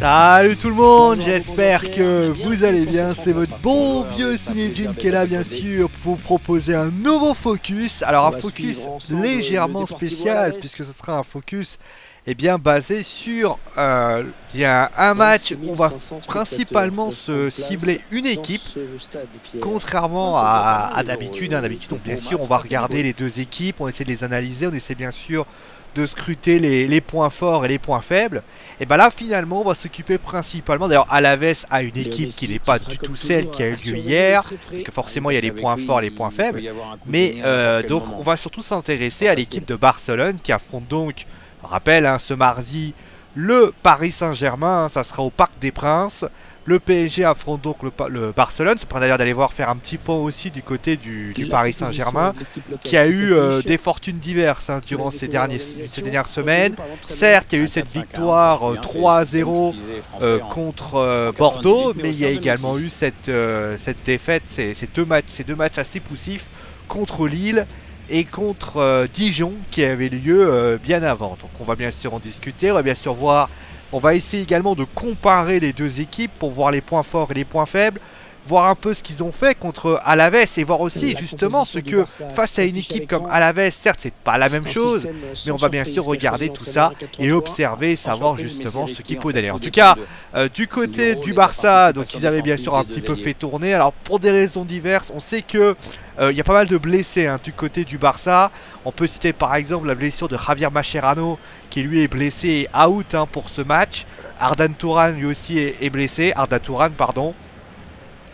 Salut tout le monde, j'espère que vous allez bien, c'est votre bon vieux Sunejin qui est là bien sûr pour vous proposer un nouveau focus. Alors un focus légèrement spécial puisque ce sera un focus bien basé sur un match où on va principalement se cibler une équipe, contrairement à d'habitude. D'habitude, bien sûr, on va regarder les deux équipes, on essaie de les analyser, on essaie bien sûr de scruter les points forts et les points faibles. Et bien là finalement on va s'occuper principalement, d'ailleurs Alaves a une équipe qui n'est pas du tout celle qui a eu lieu hier, parce que forcément il y a les points forts et les points faibles, mais donc on va surtout s'intéresser à l'équipe de Barcelone qui affronte donc, je rappelle ce mardi, le Paris Saint-Germain, ça sera au Parc des Princes. Le PSG affronte donc le Barcelone. C'est pour d'ailleurs d'aller voir faire un petit point aussi du côté du Paris Saint-Germain, qui a eu des fortunes diverses durant ces dernières semaines. Certes, il y a eu cette victoire 3-0 contre Bordeaux, mais il y a également eu cette défaite, ces deux matchs assez poussifs contre Lille et contre Dijon qui avaient lieu bien avant. Donc on va bien sûr en discuter, on va bien sûr voir. On va essayer également de comparer les deux équipes pour voir les points forts et les points faibles, voir un peu ce qu'ils ont fait contre Alaves et voir aussi justement ce que face à une équipe comme Alaves, certes c'est pas la même chose, mais on va bien sûr regarder tout ça et observer, savoir justement ce qu'il peut aller. En tout cas, du côté du Barça, donc ils avaient bien sûr un petit peu fait tourner. Alors pour des raisons diverses, on sait que il y a pas mal de blessés du côté du Barça. On peut citer par exemple la blessure de Javier Mascherano qui lui est blessé et out pour ce match. Ardan Turan lui aussi est blessé, Arda Turan pardon.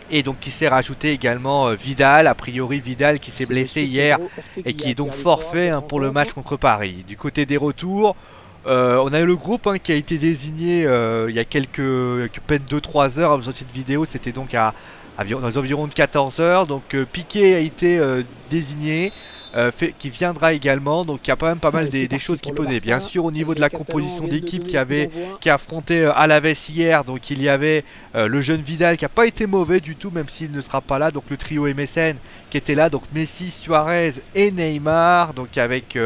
Et donc qui s'est rajouté également Vidal, a priori Vidal qui s'est blessé hier et qui est donc forfait pour le match contre Paris. Du côté des retours, on a eu le groupe qui a été désigné il y a peine 2-3 heures avant cette vidéo, c'était donc dans les environs de 14 heures. Donc Piqué a été désigné, qui viendra également, donc il y a quand même pas mal des choses qui peuvent. Bien sûr au niveau de la composition d'équipe qui affrontait Alaves hier, donc il y avait le jeune Vidal qui n'a pas été mauvais du tout même s'il ne sera pas là, donc le trio MSN qui était là, donc Messi, Suarez et Neymar, donc avec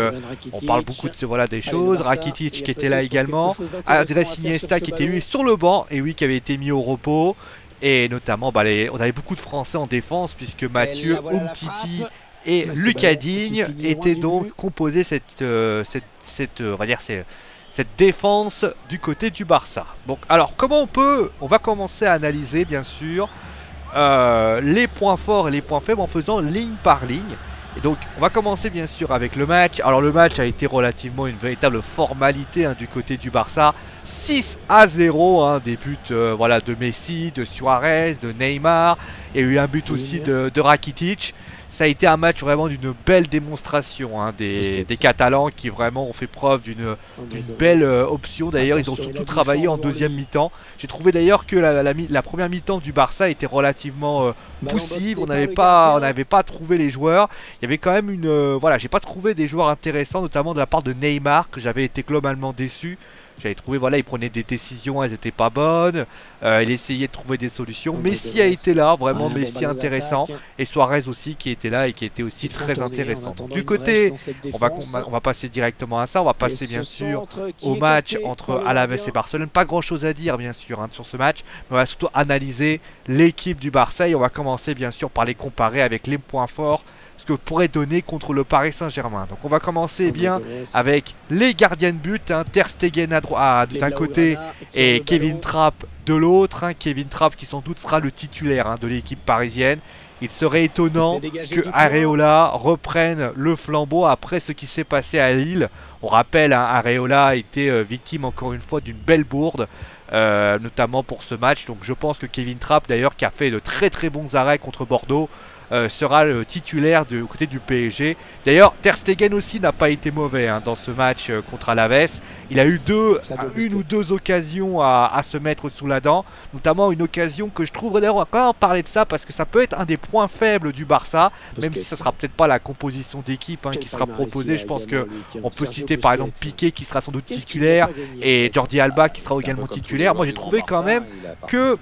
on parle beaucoup de des choses, Rakitic qui était là également, Andrés Iniesta qui était lui sur le banc et oui qui avait été mis au repos, et notamment on avait beaucoup de Français en défense puisque Mathieu, Umtiti et Lucas Digne étaient donc composés cette défense du côté du Barça. Donc alors comment on va commencer à analyser bien sûr les points forts et les points faibles en faisant ligne par ligne. Et donc on va commencer bien sûr avec le match. Alors le match a été relativement une véritable formalité du côté du Barça. 6-0, des buts de Messi, de Suarez, de Neymar. Il y a eu un but aussi de Rakitic. Ça a été un match vraiment d'une belle démonstration des Catalans qui vraiment ont fait preuve d'une belle option. D'ailleurs ils ont surtout travaillé en deuxième mi-temps. J'ai trouvé d'ailleurs que la première mi-temps du Barça était relativement poussive. On n'avait pas trouvé les joueurs. Il y avait quand même j'ai pas trouvé des joueurs intéressants, notamment de la part de Neymar, que j'avais été globalement déçu. J'avais trouvé, il prenait des décisions, elles n'étaient pas bonnes. Il essayait de trouver des solutions. Messi a été là, vraiment Messi intéressant. Et Suarez aussi qui était là et qui était aussi très intéressant. Donc, du côté, on va passer directement à ça. On va passer bien sûr au match entre Alaves et Barcelone. Pas grand chose à dire bien sûr sur ce match. Mais on va surtout analyser l'équipe du Barça. Et on va commencer bien sûr par les comparer avec les points forts, ce que pourrait donner contre le Paris Saint-Germain. Donc on va commencer avec les gardiens de but, Ter Stegen d'un côté et Kevin Trapp de l'autre. Kevin Trapp qui sans doute sera le titulaire de l'équipe parisienne. Il serait étonnant que Areola reprenne le flambeau après ce qui s'est passé à Lille. On rappelle, Areola a été victime encore une fois d'une belle bourde, notamment pour ce match. Donc je pense que Kevin Trapp d'ailleurs qui a fait de très très bons arrêts contre Bordeaux sera le titulaire du côté du PSG. D'ailleurs Ter Stegen aussi n'a pas été mauvais dans ce match contre Alaves. Il a eu une ou deux occasions à se mettre sous la dent, notamment une occasion que je trouve, d'ailleurs on va quand même parler de ça parce que ça peut être un des points faibles du Barça, même si ça sera peut-être pas la composition d'équipe qui sera proposée. Je pense que on peut citer par exemple Piqué qui sera sans doute titulaire et Jordi Alba qui sera également titulaire. Moi j'ai trouvé quand même que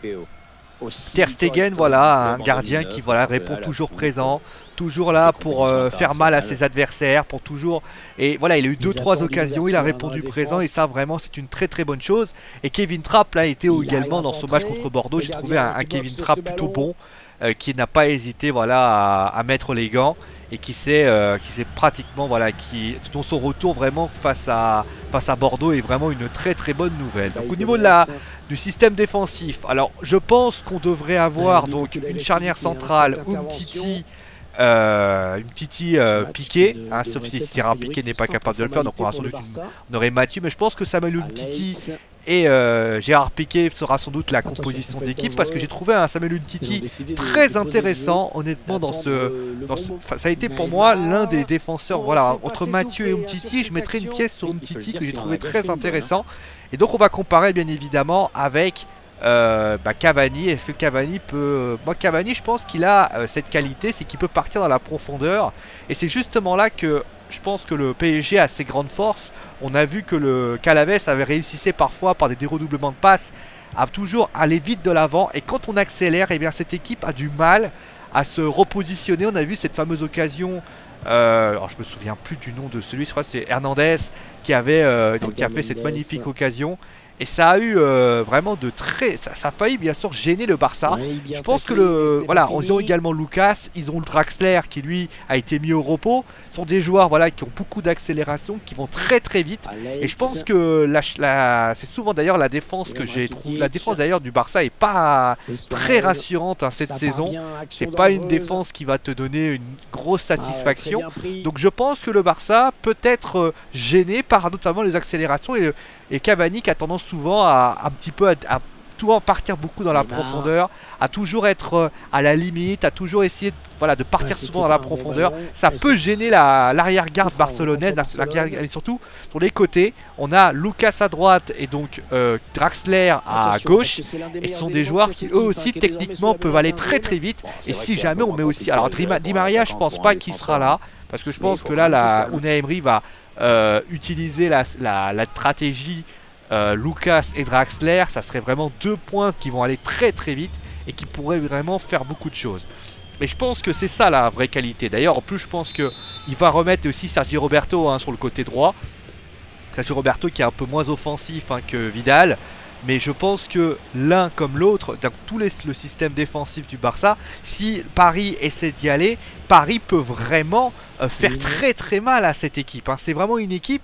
Ter Stegen, voilà, un gardien qui voilà, répond toujours présent, toujours là pour faire mal à ses adversaires, pour toujours... Et voilà, il a eu 2-3 occasions, il a répondu présent et ça vraiment c'est une très très bonne chose. Et Kevin Trapp là était également dans ce match contre Bordeaux, j'ai trouvé un Kevin Trapp plutôt bon, qui n'a pas hésité voilà, à mettre les gants et qui s'est pratiquement, voilà, dont son retour vraiment face à Bordeaux est vraiment une très très bonne nouvelle. Donc au niveau de du système défensif, alors je pense qu'on devrait avoir donc une charnière centrale, Umtiti, Piqué, hein, sauf si Thierry Piqué n'est pas capable de le faire, donc on aura sans doute on aurait Mathieu, mais je pense que Samuel Umtiti et Gérard Piqué sera sans doute la composition d'équipe parce que j'ai trouvé un Samuel Umtiti très intéressant honnêtement ça a été pour moi l'un des défenseurs, voilà, entre Mathieu et Umtiti, je mettrais une pièce sur Umtiti que j'ai trouvé très intéressant. Et donc on va comparer bien évidemment avec Cavani. Est-ce que Cavani peut... Moi Cavani je pense qu'il a cette qualité, c'est qu'il peut partir dans la profondeur. Et c'est justement là que je pense que le PSG a ses grandes forces. On a vu que le Calaves avait réussi parfois par des déredoublements de passes à toujours aller vite de l'avant. Et quand on accélère, et bien cette équipe a du mal à se repositionner. On a vu cette fameuse occasion... alors je me souviens plus du nom de celui, je crois que c'est Hernandez qui avait qui a fait cette magnifique occasion. Et ça a eu vraiment de très... Ça a failli bien sûr gêner le Barça. Je pense que voilà, ils ont également Lucas, ils ont le Draxler qui lui a été mis au repos. Ce sont des joueurs voilà, qui ont beaucoup d'accélération, qui vont très très vite. Et je pense que c'est souvent d'ailleurs la défense que j'ai trouvé. La défense d'ailleurs du Barça est pas très rassurante hein, cette saison. C'est pas une défense qui va te donner une grosse satisfaction. Donc je pense que le Barça peut être gêné par notamment les accélérations et Cavani qui a tendance souvent à un petit peu à toujours partir beaucoup dans la profondeur, à toujours être à la limite, à toujours essayer voilà, de partir souvent dans la profondeur. Ça peut gêner l'arrière-garde barcelonaise, et surtout sur les côtés. On a Lucas à droite et donc Draxler à gauche. Et ce sont des joueurs qui eux aussi techniquement peuvent aller très très vite. Et si jamais on met aussi... Alors Di Maria je pense pas qu'il sera là, parce que je pense que là Unai Emery va utiliser la stratégie Lucas et Draxler. Ça serait vraiment deux points qui vont aller très très vite et qui pourraient vraiment faire beaucoup de choses. Et je pense que c'est ça la vraie qualité. D'ailleurs en plus je pense qu'il va remettre aussi Sergio Roberto hein, sur le côté droit. Sergio Roberto qui est un peu moins offensif hein, que Vidal. Mais je pense que l'un comme l'autre, dans tout le système défensif du Barça, si Paris essaie d'y aller, Paris peut vraiment faire très très mal à cette équipe. Hein. C'est vraiment une équipe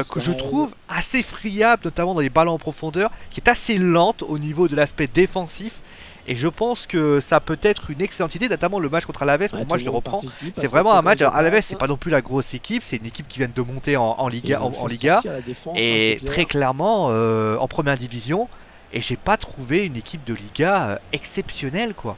que je trouve assez friable, notamment dans les ballons en profondeur, qui est assez lente au niveau de l'aspect défensif. Et je pense que ça peut être une excellente idée, notamment le match contre Alaves. Pour moi, je le reprends. C'est vraiment un match. Alors, Alaves, c'est pas non plus la grosse équipe. C'est une équipe qui vient de monter en Liga. Et très clairement, en première division. Et j'ai pas trouvé une équipe de Liga exceptionnelle, quoi.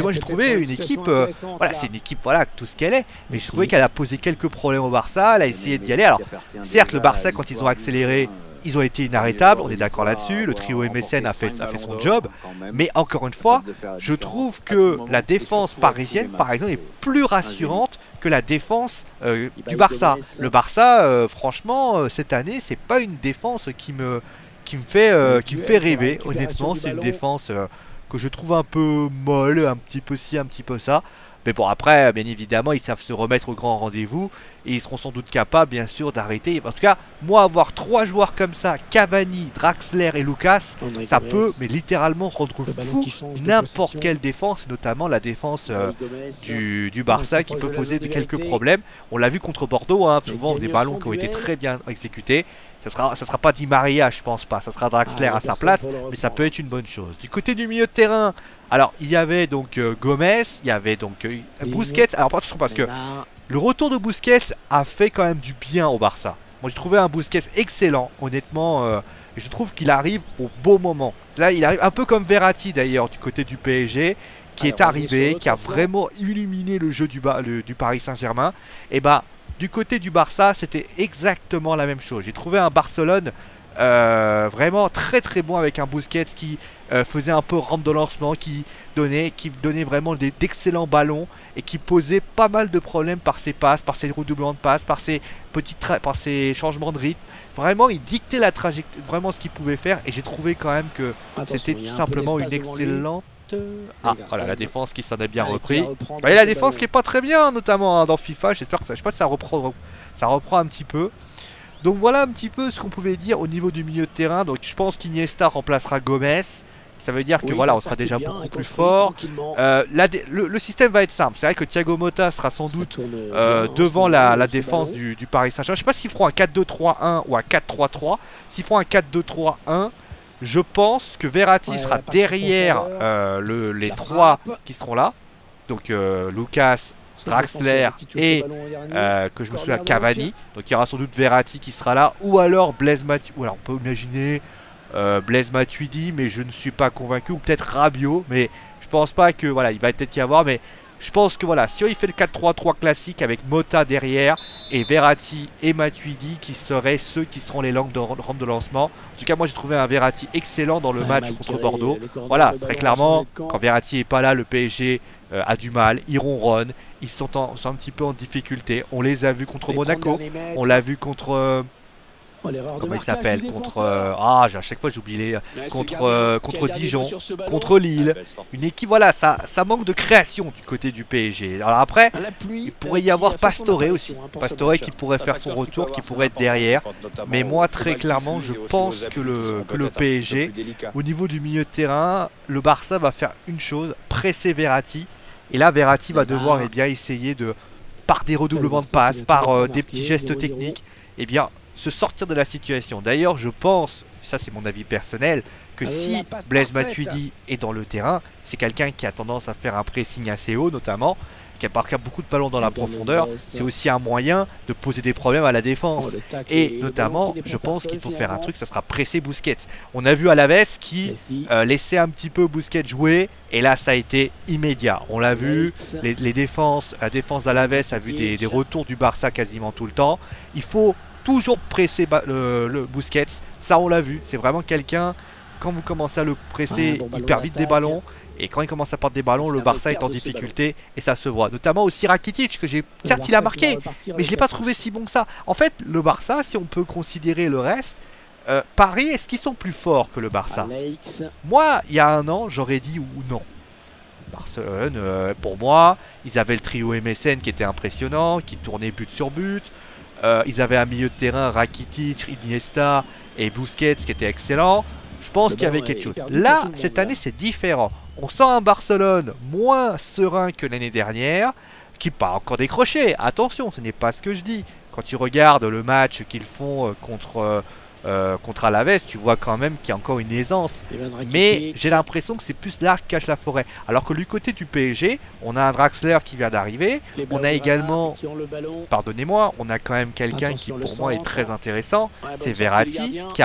Moi, j'ai trouvé une équipe. Voilà, c'est une équipe, voilà, tout ce qu'elle est. Mais je trouvais qu'elle a posé quelques problèmes au Barça. Elle a essayé d'y aller. Alors, certes, le Barça, quand ils ont accéléré. Ils ont été inarrêtables, on est d'accord là-dessus, le trio MSN a fait son job, mais encore une fois, je trouve que la défense parisienne, par exemple, est plus rassurante que la défense du Barça. Le Barça, franchement, cette année, c'est pas une défense qui me fait rêver, honnêtement, c'est une défense que je trouve un peu molle, un petit peu ci, un petit peu ça. Mais bon, après, bien évidemment, ils savent se remettre au grand rendez-vous. Et ils seront sans doute capables, bien sûr, d'arrêter. En tout cas, moi, avoir trois joueurs comme ça, Cavani, Draxler et Lucas, ça peut, mais littéralement, rendre fou n'importe quelle défense, notamment la défense du Barça, qui peut poser quelques problèmes. On l'a vu contre Bordeaux, hein, souvent des ballons qui ont été très bien exécutés. Ça sera pas Di Maria, je pense pas. Ça sera Draxler à sa place, mais ça peut être une bonne chose. Du côté du milieu de terrain, alors il y avait donc Gomez, il y avait donc Busquets. Alors attention parce que le retour de Busquets a fait quand même du bien au Barça. Moi j'ai trouvé un Busquets excellent, honnêtement. Je trouve qu'il arrive au beau moment. Là il arrive un peu comme Verratti d'ailleurs du côté du PSG, qui est arrivé, qui a vraiment illuminé le jeu du Paris Saint-Germain. Et bah du côté du Barça, c'était exactement la même chose. J'ai trouvé un Barcelone vraiment très très bon avec un Busquets qui faisait un peu rampe de lancement, qui donnait vraiment d'excellents ballons et qui posait pas mal de problèmes par ses passes, par ses redoublements de passes, par ses changements de rythme. Vraiment, il dictait la trajectoire, vraiment ce qu'il pouvait faire. Et j'ai trouvé quand même que c'était tout simplement une excellente Ah, voilà, la défense qui s'en est bien repris. Et la défense qui est pas très bien, notamment hein, dans FIFA. J'espère que ça, je sais pas si ça reprend un petit peu. Donc voilà un petit peu ce qu'on pouvait dire au niveau du milieu de terrain. Donc je pense qu'Iniesta remplacera Gomez. Ça veut dire que voilà, on sera déjà beaucoup plus fort. Le système va être simple. C'est vrai que Thiago Motta sera sans doute devant la défense du Paris Saint-Germain. Je sais pas s'ils feront un 4-2-3-1 ou un 4-3-3. S'ils font un 4-2-3-1, je pense que Verratti sera derrière les trois qui seront là. Donc Lucas, Draxler et que je me souviens Cavani. Donc il y aura sans doute Verratti qui sera là. Ou alors Blaise Matuidi. Voilà, on peut imaginer Blaise Matuidi, mais je ne suis pas convaincu. Ou peut-être Rabiot, mais je pense pas que voilà, il va peut-être y avoir, mais je pense que voilà, si il fait le 4-3-3 classique avec Motta derrière et Verratti et Matuidi qui seraient ceux qui seront les langues de rampe de lancement. En tout cas, moi j'ai trouvé un Verratti excellent dans le match contre Bordeaux. Voilà, très clairement, quand Verratti est pas là, le PSG a du mal, ils ronronnent, ils sont un petit peu en difficulté. On les a vus contre Monaco, on l'a vu contre comment il s'appelle, contre à chaque fois j'oublie les contre Dijon, contre Lille, une équipe, voilà, ça manque de création du côté du PSG. Alors après il pourrait y avoir Pastore aussi, Pastore qui pourrait faire son retour, qui pourrait être derrière, mais moi très clairement je pense que le PSG au niveau du milieu de terrain, le Barça va faire une chose, presser Verratti, et là Verratti va devoir essayer de, par des redoublements de passes, par des petits gestes techniques, se sortir de la situation. D'ailleurs, je pense, ça c'est mon avis personnel, que si Blaise Matuidi est dans le terrain, c'est quelqu'un qui a tendance à faire un pressing assez haut notamment, qui a beaucoup de ballons dans la profondeur. C'est aussi un moyen de poser des problèmes à la défense. Et notamment, je pense qu'il faut faire un truc, ça sera presser Busquets. On a vu Alaves qui laissait un petit peu Busquets jouer, et là ça a été immédiat. On l'a vu, la défense d'Alaves a vu des retours du Barça quasiment tout le temps. Il faut toujours presser le Busquets, ça on l'a vu, c'est vraiment quelqu'un, quand vous commencez à le presser, il perd vite des ballons, et quand il commence à perdre des ballons, le Barça est en difficulté, et ça se voit. Notamment aussi Rakitic, que certes il a marqué, mais je ne l'ai pas trouvé si bon que ça. En fait, le Barça, si on peut considérer le reste, Paris, est-ce qu'ils sont plus forts que le Barça? Moi, il y a un an, j'aurais dit ou non. Barcelone, pour moi, ils avaient le trio MSN qui était impressionnant, qui tournait but sur but. Ils avaient un milieu de terrain, Rakitic, Iniesta et Busquets qui était excellent. Je pense qu'il y avait quelque chose. Là, cette année, c'est différent. On sent un Barcelone moins serein que l'année dernière, qui n'a pas encore décroché. Attention, ce n'est pas ce que je dis. Quand tu regardes le match qu'ils font contre Alaves, tu vois quand même qu'il y a encore une aisance. Mais j'ai l'impression que c'est plus l'arbre qui cache la forêt. Alors que du côté du PSG, on a un Draxler qui vient d'arriver. On a également, pardonnez-moi, on a quand même quelqu'un qui pour moi est très intéressant. C'est Verratti qui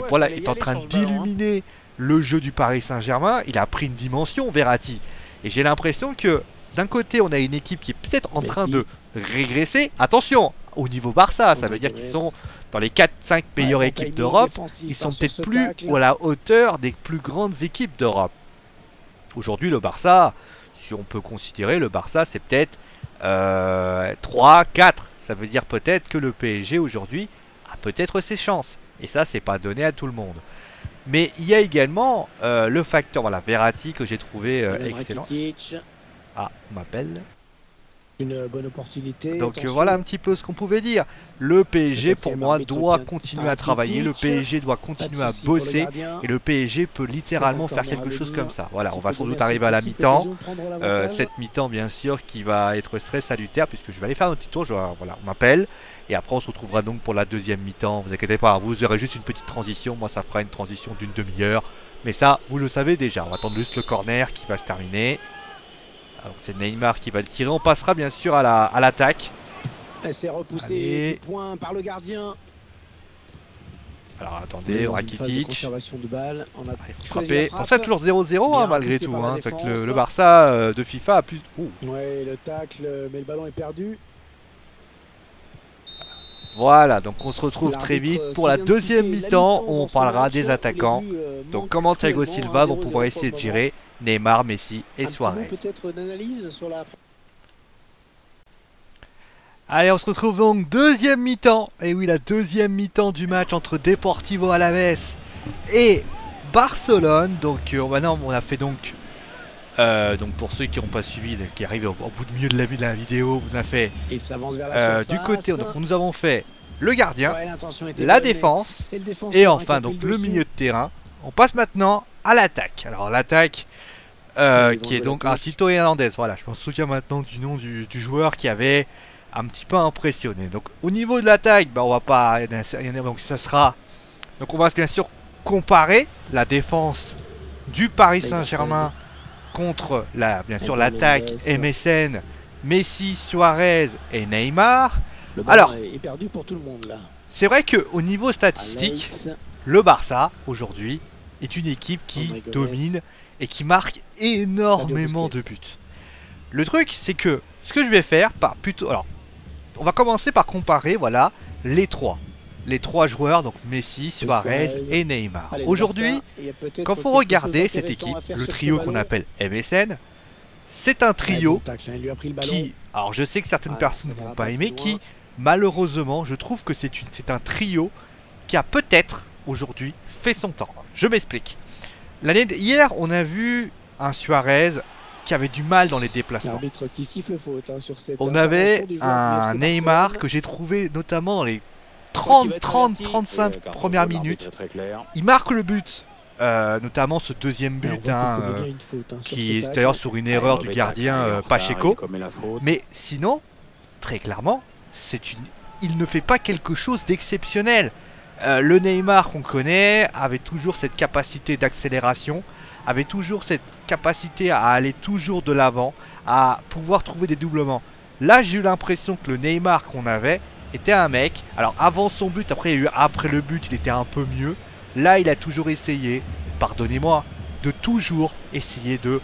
voilà, est en train d'illuminer le jeu du Paris Saint-Germain. Il a pris une dimension, Verratti. Et j'ai l'impression que d'un côté, on a une équipe qui est peut-être en train de régresser. Attention, au niveau Barça, ça veut dire qu'ils sont dans les 4-5 meilleures équipes d'Europe. Ils sont peut-être plus à la hauteur des plus grandes équipes d'Europe. Aujourd'hui, le Barça, si on peut considérer, le Barça, c'est peut-être 3, 4. Ça veut dire peut-être que le PSG aujourd'hui a peut-être ses chances. Et ça, c'est pas donné à tout le monde. Mais il y a également le facteur, voilà, Verratti que j'ai trouvé excellent. Ah, on m'appelle. Une bonne opportunité. Donc voilà un petit peu ce qu'on pouvait dire. Le PSG pour moi doit continuer à travailler, le PSG doit continuer à bosser, et le PSG peut littéralement faire quelque chose comme ça. Voilà, on va sans doute arriver à la mi-temps. Cette mi-temps bien sûr qui va être très salutaire, puisque je vais aller faire un petit tour, voilà, on m'appelle. Et après on se retrouvera donc pour la deuxième mi-temps. Vous inquiétez pas, vous aurez juste une petite transition, moi ça fera une transition d'une demi-heure. Mais ça, vous le savez déjà, on va attendre juste le corner qui va se terminer. Alors c'est Neymar qui va le tirer, on passera bien sûr à l'attaque. C'est repoussé du point par le gardien. Alors attendez, Rakitic. De balle. On a frappé. Pour ça toujours 0-0 hein, malgré tout. Hein. Que le Barça de FIFA a plus... Ouais, le tacle, mais le ballon est perdu. Voilà, donc on se retrouve très vite pour la deuxième mi-temps où on parlera des attaquants. Donc comment Thiago Silva vont pouvoir essayer de gérer Neymar, Messi et Suarez. Allez, on se retrouve donc deuxième mi-temps. Et oui, la deuxième mi-temps du match entre Deportivo Alaves et Barcelone. Donc maintenant, on a fait donc Donc pour ceux qui n'ont pas suivi, qui arrivent au bout de milieu de la vidéo, on a fait Il s'avance vers la du côté, donc surface. nous avons fait le gardien, Ouais, l'intention était la bonne, mais défense c'est le défenseur et qui a enfin pris donc le le dessus. milieu de terrain. On passe maintenant à l'attaque. Alors l'attaque Ils vont qui est jouer donc la un touche. Tito Hernandez. Voilà, je me souviens maintenant du nom du joueur qui avait un petit peu impressionné. Donc au niveau de l'attaque, bah, on va pas, donc ça sera, donc on va bien sûr comparer la défense du Paris Saint-Germain contre bien sûr l'attaque MSN, Messi, Suarez et Neymar. Le ballon Alors, est perdu pour tout le monde là. c'est vrai que au niveau statistique, Alex, le Barça aujourd'hui est une équipe qui Oh my goodness. domine et qui marque énormément de Busquets. buts. Le truc, c'est que ce que je vais faire, alors, on va commencer par comparer, voilà, les trois joueurs, donc Messi, Suarez Suarez. et Neymar. Allez, Aujourd'hui, Barça, il y a peut-être quand faut quelque regarder chose cette d'intéressant équipe, à faire le sur ce trio qu'on ballon. appelle MSN, c'est un trio Ouais, bon tacle, hein, il lui a pris le ballon. qui, alors je sais que certaines Ah, personnes ça ne va vont pas pas aimer, plus qui loin. malheureusement, je trouve que c'est un trio qui a peut-être aujourd'hui fait son temps. Je m'explique. Hier, on a vu un Suarez qui avait du mal dans les déplacements. L'arbitre qui siffle faute hein, sur cette On intervention avait du joueur un du FC Neymar Barcelone. que j'ai trouvé notamment dans les Crois qu'il va 30, être 30, averti. 35 premières minutes. Très clair. Il marque le but, notamment ce deuxième Alors, on but, voit hein, qu'il commet bien une faute, hein, sur qui ce est tacle. d'ailleurs sur une erreur du gardien Pacheco. Mais sinon, très clairement, il ne fait pas quelque chose d'exceptionnel. Le Neymar qu'on connaît avait toujours cette capacité d'accélération, avait toujours cette capacité à aller toujours de l'avant, à pouvoir trouver des doublements. Là, j'ai eu l'impression que le Neymar qu'on avait était un mec. Alors avant son but, après le but, il était un peu mieux. Là, il a toujours essayé, pardonnez-moi, de toujours essayer de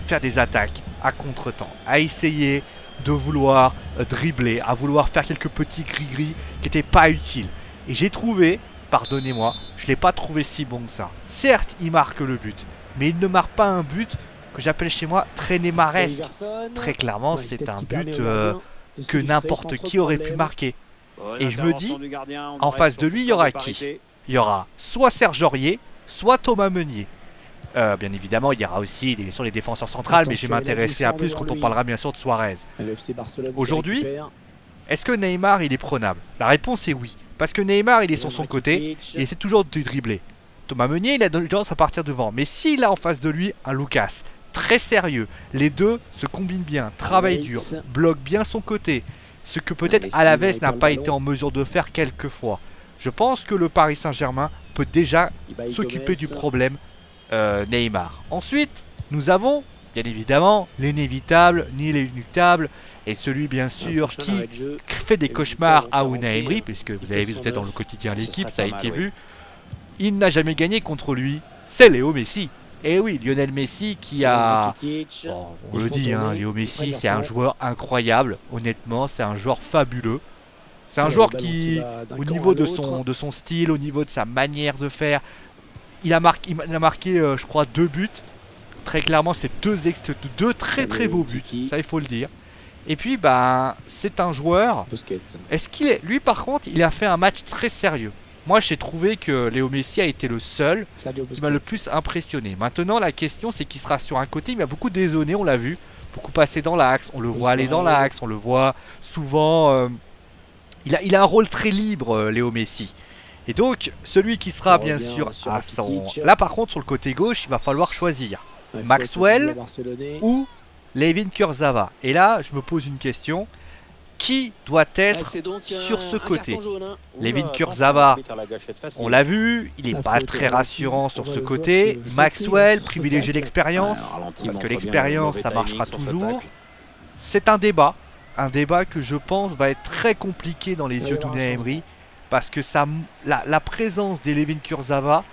faire des attaques à contre-temps, à essayer de vouloir dribbler, à vouloir faire quelques petits gris-gris qui n'étaient pas utiles. Et j'ai trouvé, pardonnez-moi, je ne l'ai pas trouvé si bon que ça. Certes, il marque le but, mais il ne marque pas un but que j'appelle chez moi très neymaresque. Oliverson. Très clairement, Ouais, c'est peut-être un qu'il permet but au gardien de que s'illustrer n'importe sans qui trop aurait de pu problème. marquer. Et je me dis, en face de lui, il y aura qui ? Il y aura soit Serge Aurier, soit Thomas Meunier. Bien évidemment, il y aura aussi sur les défenseurs centrales, mais je vais Attention, il a m'intéresser à glissé plus devant quand on lui. parlera bien sûr de Suarez. Le FC Barcelone qui Aujourd'hui, récupère. Est-ce que Neymar il est prenable? La réponse est oui. Parce que Neymar il est sur son côté, il essaie toujours de dribbler. Thomas Meunier il a tendance à partir devant. Mais s'il a en face de lui un Lucas très sérieux, les deux se combinent bien, travaillent dur, bloquent bien son côté. Ce que peut-être Messi Alaves n'a récupère pas le été ballon. en mesure de faire quelques fois. Je pense que le Paris Saint-Germain peut déjà Ibai s'occuper du Gomez. problème Neymar. Ensuite, nous avons bien évidemment l'inévitable ni l'inéluctable et celui bien sûr Prochain qui arrêt de jeu. fait des Et cauchemars vous à pouvez Unai rentrer, Emery, hein. puisque vous Il avez fait vu son peut-être dans le œuvre. quotidien Ce l'équipe, serait ça a pas été mal, vu. Il n'a jamais gagné contre lui, c'est Léo Messi. Et oui, Lionel Messi qui a... Rakitic. Bon, on Ils le font dit, hein, tourner, Léo ils Messi prennent c'est leur un temps. joueur incroyable, honnêtement, c'est un joueur fabuleux. C'est un Alors, joueur le ballon qui, va d'un au camp niveau à de l'autre. de son style, au niveau de sa manière de faire, il a marqué, je crois, 2 buts. Très clairement, c'est deux très très beaux buts, Tiki. ça il faut le dire. Et puis, ben, c'est un joueur. Busquets. Est-ce qu'il est, lui par contre, il a fait un match très sérieux. Moi, j'ai trouvé que Léo Messi a été le seul Sergio qui m'a le plus impressionné. Maintenant, la question, c'est qu'il sera sur un côté. Il m'a beaucoup dézonné, on l'a vu. Beaucoup passer dans l'axe, on le voit aller dans l'axe, on le voit souvent. Il a un rôle très libre, Léo Messi. Et donc, celui qui sera On bien revient sûr sur à son. Rakitic. Là, par contre, sur le côté gauche, il va falloir choisir Ouais, Maxwell faute du Barcelonais. ou Levin Kurzawa. Et là, je me pose une question. Qui doit être C'est donc sur ce un côté? carton jaune, hein. Levin Kurzawa, on l'a vu, il La n'est pas faute très est rassurant relative. sur On va ce le côté. voir se Maxwell jeter sur ce privilégie tacle. l'expérience, parce que l'expérience, ça marchera toujours. C'est un débat que je pense va être très compliqué dans les Il va y yeux avoir un d'Unai changement. Emery, parce que la présence d'Levin Kurzawa,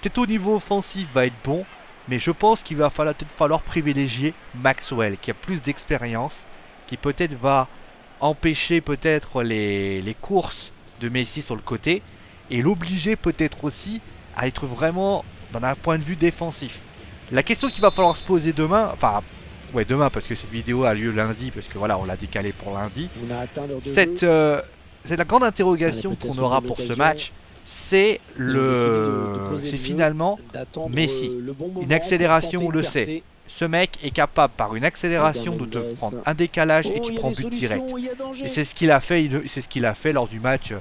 peut-être au niveau offensif, va être bon, mais je pense qu'il va peut-être falloir privilégier Maxwell, qui a plus d'expérience, qui peut-être va empêcher peut-être les courses de Messi sur le côté, et l'obliger peut-être aussi à être vraiment dans un point de vue défensif. La question qu'il va falloir se poser demain, enfin, ouais, demain, parce que cette vidéo a lieu lundi, parce que voilà, on l'a décalé pour lundi. On a atteint l'heure de jeu. C'est la grande interrogation Allez, peut-être qu'on aura une pour ce occasion. match, c'est Ils ont décidé de poser c'est le jeu, finalement d'attendre Messi. le bon moment Une accélération, pour on le tenter de sait. percer. Ce mec est capable par une accélération de te prendre un décalage et tu prends but direct. Et c'est ce qu'il a fait, c'est ce qu'il a fait lors du match.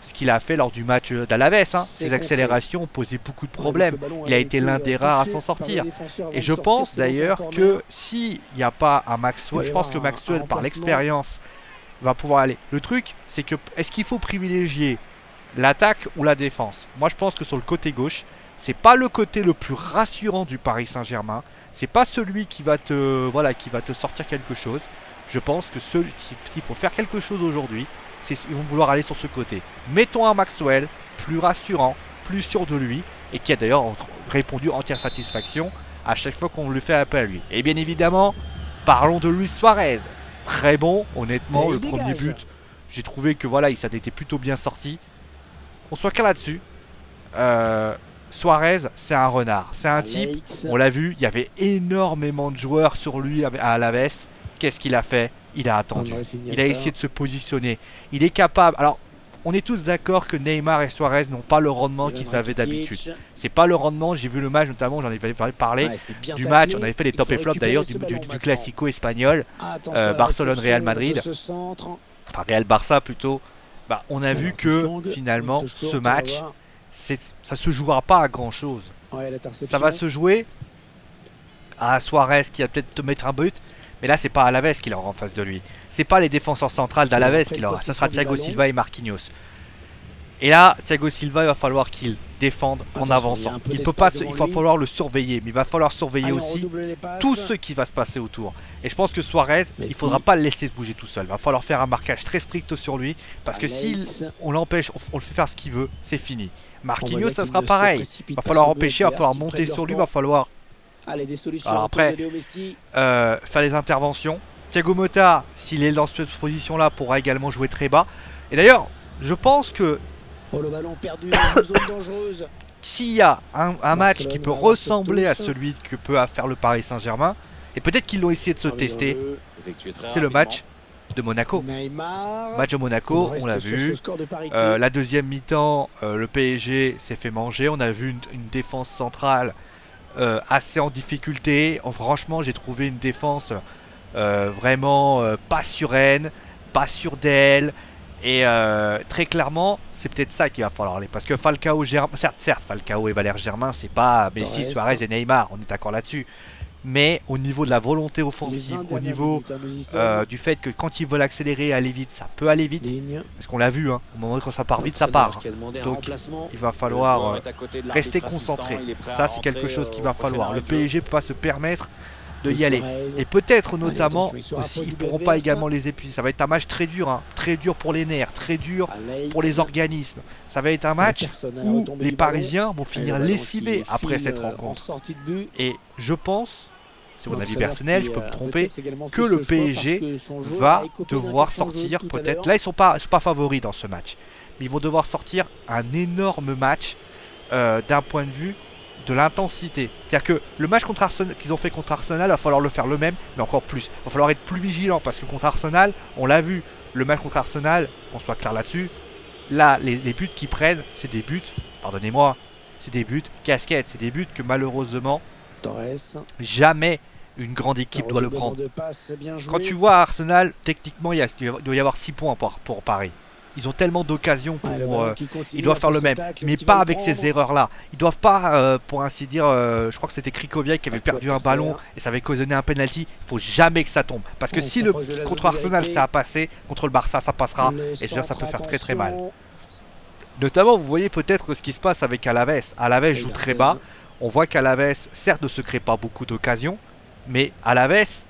Ce qu'il a fait lors du match d'Alaves, hein. Ses accélérations ont posé beaucoup de problèmes. Il a été l'un des rares à s'en sortir. Et je pense d'ailleurs que s'il n'y a pas un Maxwell, je pense que Maxwell, par l'expérience, va pouvoir aller. Le truc, c'est que est-ce qu'il faut privilégier l'attaque ou la défense? Moi, je pense que sur le côté gauche, c'est pas le côté le plus rassurant du Paris Saint-Germain. C'est pas celui qui va te, voilà, qui va te sortir quelque chose. Je pense que s'il faut faire quelque chose aujourd'hui, ils vont vouloir aller sur ce côté. Mettons un Maxwell plus rassurant, plus sûr de lui, et qui a d'ailleurs répondu entière satisfaction à chaque fois qu'on lui fait appel à lui. Et bien évidemment, parlons de Luis Suarez. Très bon, honnêtement, le premier but, j'ai trouvé que voilà, ça a été plutôt bien sorti. On soit clair là-dessus. Suarez, c'est un renard, c'est un type, on l'a vu, il y avait énormément de joueurs sur lui à Alaves. Qu'est-ce qu'il a fait? Il a attendu, il a essayé de se positionner. Il est capable, alors on est tous d'accord que Neymar et Suarez n'ont pas le rendement qu'ils avaient d'habitude. C'est pas le rendement, j'ai vu le match notamment, j'en avais parlé du match, on avait fait les top et flops d'ailleurs du Classico espagnol, Barcelone-Real Madrid, enfin Real-Barça plutôt. Bah, on a vu que finalement ce match, ça se jouera pas à grand chose. Ça va se jouer à Suarez qui va peut-être te mettre un but. Mais là, c'est pas Alaves qui l'aura en face de lui. C'est pas les défenseurs centrales d'Alaves qui l'aura. Ça sera Thiago Silva et Marquinhos. Et là, Thiago Silva, il va falloir qu'il défende en avançant. Il va falloir le surveiller. Mais il va falloir surveiller aussi tout ce qui va se passer autour. Et je pense que Suarez, il faudra pas le laisser se bouger tout seul. Il va falloir faire un marquage très strict sur lui. Parce que si on l'empêche, on le fait faire ce qu'il veut, c'est fini. Marquinhos, ça sera pareil. Il va falloir empêcher, il va falloir monter sur lui, il va falloir... Alors après, faire des interventions. Thiago Motta, s'il est dans cette position-là, pourra également jouer très bas. Et d'ailleurs, je pense que s'il y a un match qui peut ressembler à celui que peut faire le Paris Saint-Germain, et peut-être qu'ils l'ont essayé de se tester, c'est le match de Monaco. Match de Monaco, on l'a vu. La deuxième mi-temps, le PSG s'est fait manger. On a vu une défense centrale assez en difficulté. Franchement, j'ai trouvé une défense vraiment pas sereine, pas sûre d'elle. Et très clairement, c'est peut-être ça qu'il va falloir aller. Parce que Falcao, certes, Falcao et Valère Germain, c'est pas Messi, Suarez et Neymar, on est d'accord là-dessus. Mais au niveau de la volonté offensive, au niveau du fait que quand ils veulent accélérer et aller vite, ça peut aller vite. Parce qu'on l'a vu, hein, au moment où ça part vite, ça part. Donc il va falloir rester concentré. Ça, c'est quelque chose qu'il va falloir. Le PSG ne peut pas se permettre de y aller. Et peut-être notamment aussi, ils ne pourront pas également les épuiser. Ça va être un match très dur, hein, très dur pour les nerfs, très dur pour les organismes. Ça va être un match où les Parisiens vont finir lessivés après cette rencontre. Et je pense, c'est mon avis personnel, je peux me tromper, que le PSG va devoir sortir peut-être. Là, ils ne sont pas favoris dans ce match. Mais ils vont devoir sortir un énorme match d'un point de vue de l'intensité. C'est-à-dire que le match contre Arsenal qu'ils ont fait contre Arsenal, il va falloir le faire le même, mais encore plus. Il va falloir être plus vigilant parce que contre Arsenal, on l'a vu, le match contre Arsenal, qu'on soit clair là-dessus, là, les buts qu'ils prennent, c'est des buts, pardonnez-moi, c'est des buts casquettes, c'est des buts que malheureusement, jamais une grande équipe doit le prendre. Quand tu vois Arsenal, techniquement, il doit y avoir 6 points pour Paris. Ils ont tellement d'occasions pour... ils doivent faire le même, mais pas avec ces erreurs-là. Ils doivent pas, pour ainsi dire, je crois que c'était Krikoviak qui avait perdu un ballon et ça avait occasionné un penalty. Il faut jamais que ça tombe. Parce que si contre Arsenal ça a passé, contre le Barça ça passera, et je veux dire, ça peut faire très très mal. Notamment, vous voyez peut-être ce qui se passe avec Alaves. Alaves joue très bas. On voit qu'Alaves, certes, ne se crée pas beaucoup d'occasions, mais Alaves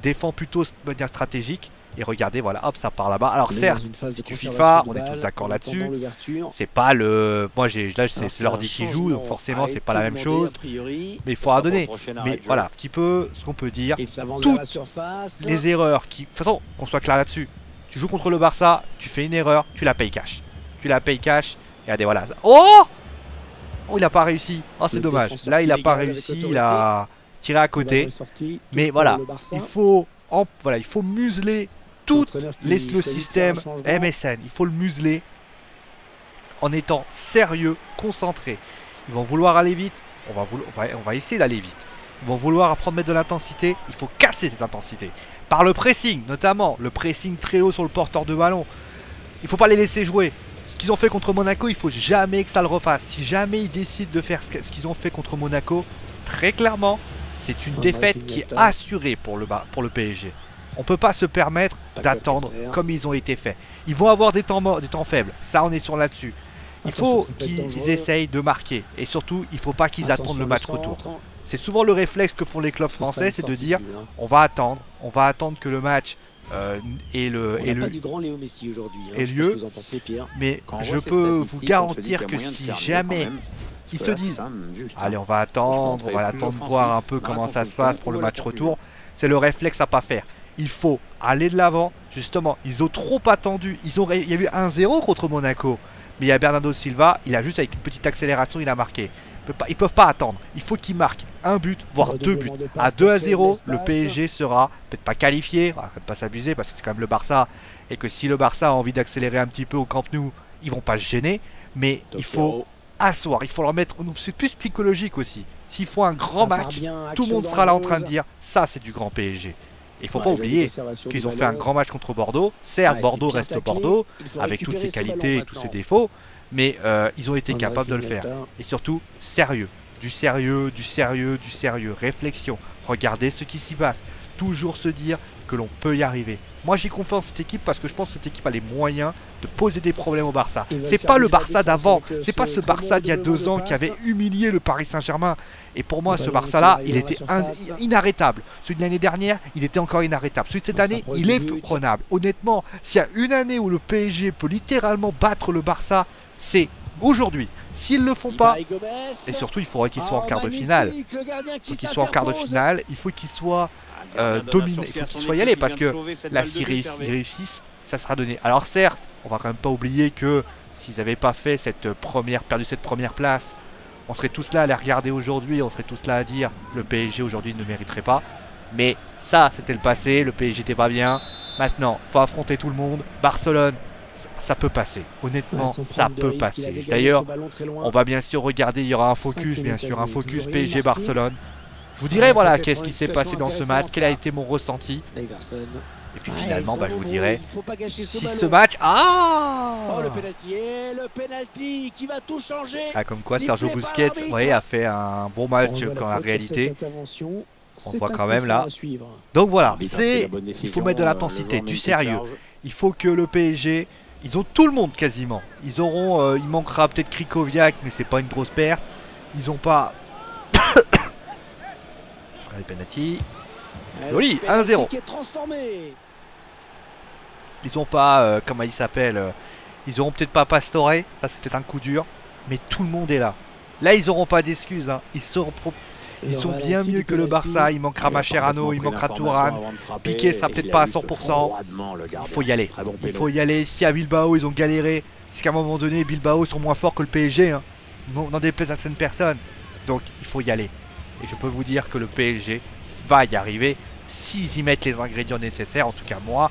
défend plutôt de manière stratégique. Et regardez, voilà, hop, ça part là-bas. Alors certes, c'est du FIFA, on est tous d'accord là-dessus. C'est pas le... Moi, là, c'est l'ordi qui joue, donc forcément, c'est pas la même chose. Mais il faut redonner. Mais voilà, un petit peu ce qu'on peut dire. Toutes les erreurs qui... De toute façon, qu'on soit clair là-dessus. Tu joues contre le Barça, tu fais une erreur, tu la payes cash. Tu la payes cash. Regardez, voilà. Oh, il a pas réussi. Oh, c'est dommage. Là, il a pas réussi. Il a tiré à côté. Mais voilà, il faut museler tout le système MSN. Il faut le museler en étant sérieux, concentré. Ils vont vouloir aller vite. On va essayer d'aller vite. Ils vont vouloir apprendre à mettre de l'intensité. Il faut casser cette intensité. Par le pressing, notamment. Le pressing très haut sur le porteur de ballon. Il ne faut pas les laisser jouer. Ce qu'ils ont fait contre Monaco, il ne faut jamais que ça le refasse. Si jamais ils décident de faire ce qu'ils ont fait contre Monaco, très clairement, c'est une défaite qui est assurée pour le PSG. On ne peut pas se permettre d'attendre comme ils ont été faits. Ils vont avoir des temps faibles. Ça, on est sur là-dessus. Il faut qu'ils essayent de marquer. Et surtout, il ne faut pas qu'ils attendent le match retour. C'est souvent le réflexe que font les clubs français, c'est de dire on va attendre que le match ait lieu. Mais je peux vous garantir que si jamais ils se disent allez, on va attendre voir un peu comment ça se passe pour le match retour, c'est le réflexe à pas faire. Il faut aller de l'avant. Justement, ils ont trop attendu. Il y a eu 1-0 contre Monaco. Mais il y a Bernardo Silva, il a juste avec une petite accélération, il a marqué. Ils peuvent pas attendre. Il faut qu'ils marquent un but, voire deux buts. À 2-0, le PSG sera peut-être pas qualifié. On va pas s'abuser parce que c'est quand même le Barça. Et que si le Barça a envie d'accélérer un petit peu au Camp Nou, ils vont pas se gêner. Mais il faut asseoir. Il faut leur mettre. C'est plus psychologique aussi. S'il faut un grand match, tout le monde sera là en train de dire ça, c'est du grand PSG. Il ne faut pas oublier qu'ils ont fait un grand match contre Bordeaux. Certes, Bordeaux reste Bordeaux, avec toutes ses qualités et tous ses défauts, mais ils ont été capables de le faire. Et surtout, sérieux. Du sérieux, du sérieux, du sérieux. Réflexion. Regardez ce qui s'y passe. Toujours se dire que l'on peut y arriver. Moi, j'ai confiance en cette équipe parce que je pense que cette équipe a les moyens de poser des problèmes au Barça. C'est pas le Barça d'avant. C'est pas ce Barça d'il y a 2 ans qui avait humilié le Paris Saint-Germain. Et pour moi, ce Barça-là, il était inarrêtable. Celui de l'année dernière, il était encore inarrêtable. Celui de cette année, il est prenable. Honnêtement, s'il y a une année où le PSG peut littéralement battre le Barça, c'est aujourd'hui. S'ils ne le font pas, et surtout, il faudrait qu'ils soient en quart de finale. Il faut qu'ils soient en quart de finale. Il faut qu'ils soient dominés. Il faut qu'ils soient y allés parce que là, s'ils réussissent, ça sera donné. Alors certes, on va quand même pas oublier que s'ils n'avaient pas fait perdu cette première place, on serait tous là à les regarder aujourd'hui, on serait tous là à dire le PSG aujourd'hui ne mériterait pas. Mais ça, c'était le passé, le PSG n'était pas bien. Maintenant, il faut affronter tout le monde. Barcelone, ça peut passer. Honnêtement, ça peut passer. D'ailleurs, on va bien sûr regarder, il y aura un focus, bien sûr, un focus PSG-Barcelone. Je vous dirai voilà qu'est-ce qui s'est passé dans ce match, quel a été mon ressenti. Et puis finalement, je vous dirai si ce match... le penalty qui va tout changer. Comme quoi Sergio Busquets a fait un bon match quand la réalité... On voit quand même là. Donc voilà, il faut mettre de l'intensité, du sérieux. Il faut que le PSG... Ils ont tout le monde quasiment. Il manquera peut-être Krikoviak, mais c'est pas une grosse perte. Ils ont pas... Allez, penalty. Joli, 1-0. Ils ont pas, comment il s'appelle, ils auront peut-être pas Pastore, ça c'était un coup dur, mais tout le monde est là. Là ils auront pas d'excuses, hein. Ils sont bien mieux que le Barça. Il manquera Mascherano, il manquera Tourane. Piqué sera peut-être pas à 100%. Il faut y aller. Il faut y aller. Si à Bilbao ils ont galéré, c'est qu'à un moment donné Bilbao sont moins forts que le PSG, hein. N'en déplaise à certaines personnes. Donc il faut y aller. Et je peux vous dire que le PSG va y arriver s'ils y mettent les ingrédients nécessaires. En tout cas moi,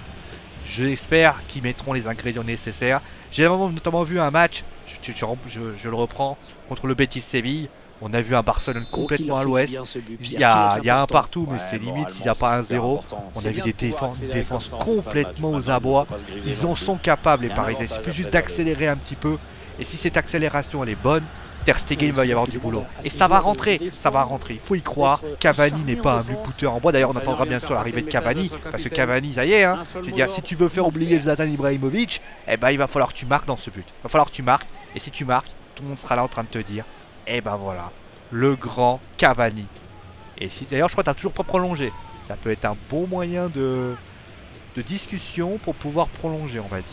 j'espère qu'ils mettront les ingrédients nécessaires. J'ai notamment vu un match, je le reprends, contre le Betis Séville. On a vu un Barcelone complètement à l'ouest. Il y a un partout, mais c'est limite s'il n'y a pas un 0. On a vu des défenses complètement aux abois. Ils en sont capables les Parisiens. Il suffit juste d'accélérer un petit peu. Et si cette accélération elle est bonne, Ter Stegen, il va y avoir du boulot. Et ça va rentrer, il faut y croire. Cavani n'est pas un but-bouteur en bois. D'ailleurs, on attendra bien sûr l'arrivée de Cavani. Parce que Cavani, ça y est, hein. Je veux dire, si tu veux faire oublier Zlatan Ibrahimovic, eh ben, il va falloir que tu marques dans ce but. Il va falloir que tu marques. Et si tu marques, tout le monde sera là en train de te dire, eh ben voilà, le grand Cavani. Et si d'ailleurs, je crois que tu n'as toujours pas prolongé. Ça peut être un bon moyen de discussion pour pouvoir prolonger, on va dire.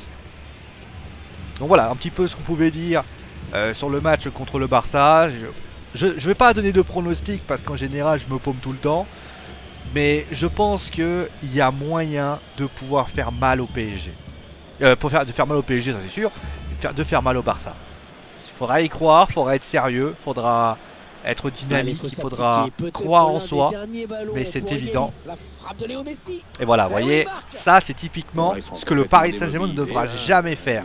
Donc voilà, un petit peu ce qu'on pouvait dire sur le match contre le Barça. Je vais pas donner de pronostic parce qu'en général je me paume tout le temps. Mais je pense qu'il y a moyen de pouvoir faire mal au PSG. De faire mal au PSG, ça c'est sûr. De faire mal au Barça. Il faudra y croire, il faudra être sérieux, il faudra être dynamique, il faudra croire en soi. Mais c'est évident. Et voilà, vous voyez, ça c'est typiquement ce que le Paris Saint-Germain ne devra jamais faire.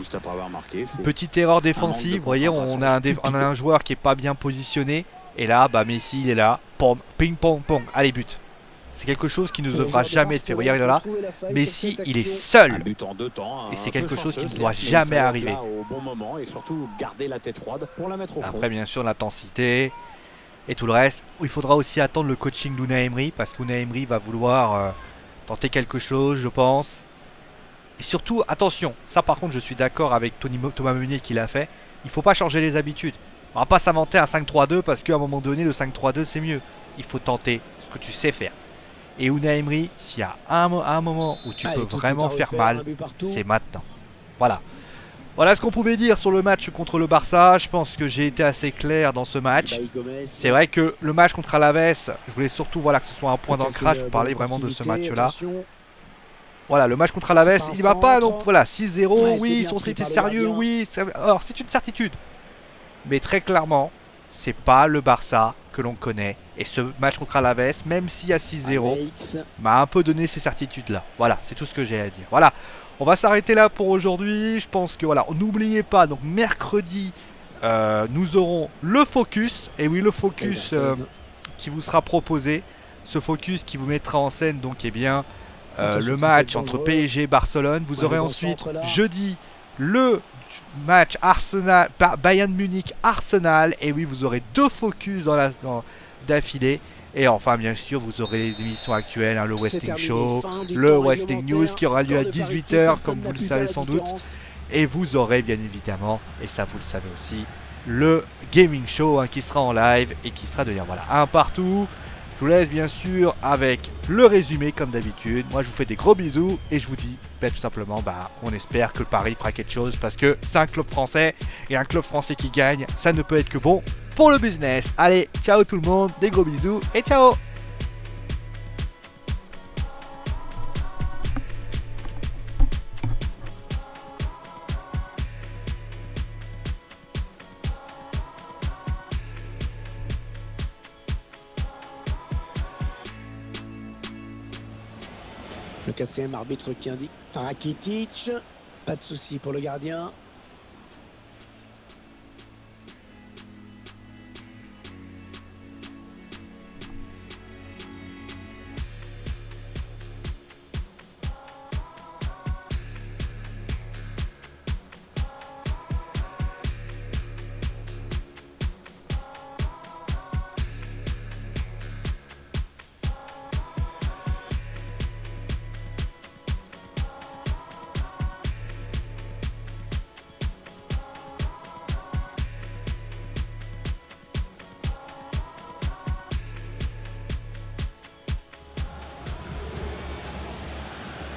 Petite erreur défensive, vous voyez, on a un joueur qui n'est pas bien positionné. Et là, bah Messi, il est là. Pom, ping, pong, pong. Allez, but. C'est quelque chose qui ne devra jamais être fait. Regardez là. Messi, il est seul. Et c'est quelque chose qui ne doit jamais arriver. Après, bien sûr, l'intensité et tout le reste. Il faudra aussi attendre le coaching d'Unai Emery, parce qu'Unai Emery va vouloir tenter quelque chose, je pense. Et surtout, attention, ça par contre, je suis d'accord avec Thomas Meunier qui l'a fait. Il ne faut pas changer les habitudes. On va pas s'inventer un 5-3-2 parce qu'à un moment donné, le 5-3-2, c'est mieux. Il faut tenter ce que tu sais faire. Et Unai Emery, s'il y a un moment où tu peux vraiment faire mal, c'est maintenant. Voilà. Voilà ce qu'on pouvait dire sur le match contre le Barça. Je pense que j'ai été assez clair dans ce match. C'est vrai que le match contre Alaves, je voulais surtout que ce soit un point d'ancrage pour parler vraiment de ce match-là. Voilà, le match contre Alaves, il ne va pas, donc voilà, 6-0, oui, ils sont sérieux, oui. Alors, c'est une certitude. Mais très clairement, c'est pas le Barça que l'on connaît. Et ce match contre Alaves, même s'il y a 6-0, m'a un peu donné ces certitudes-là. Voilà, c'est tout ce que j'ai à dire. Voilà. On va s'arrêter là pour aujourd'hui. Je pense que voilà, n'oubliez pas, donc mercredi, nous aurons le focus. Et oui, le focus qui vous sera proposé. Ce focus qui vous mettra en scène, donc, eh bien, le match entre PSG et Barcelone. Vous aurez ensuite, jeudi, le match Arsenal, Bayern Munich, Arsenal. Et oui, vous aurez 2 focus d'affilée. Et enfin, bien sûr, vous aurez les émissions actuelles, hein, le Wrestling Show, le Wrestling News qui aura lieu à 18 h, comme vous le savez sans doute. Et vous aurez bien évidemment, et ça vous le savez aussi, le Gaming Show hein, qui sera en live et qui sera de dire voilà, un partout. Je vous laisse bien sûr avec le résumé comme d'habitude. Moi, je vous fais des gros bisous et je vous dis tout simplement, on espère que le Paris fera quelque chose parce que c'est un club français et un club français qui gagne, ça ne peut être que bon pour le business. Allez, ciao tout le monde, des gros bisous et ciao. Le 4e arbitre qui indique Rakitic. Pas de souci pour le gardien.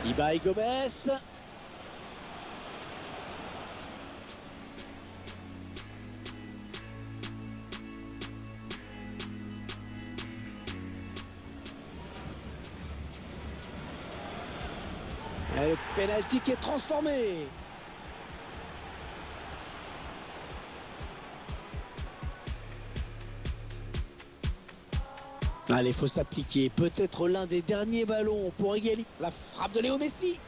Ibai Gomez. Et le pénalty qui est transformé. Allez, faut s'appliquer. Peut-être l'un des derniers ballons pour égaliser. La frappe de Léo Messi.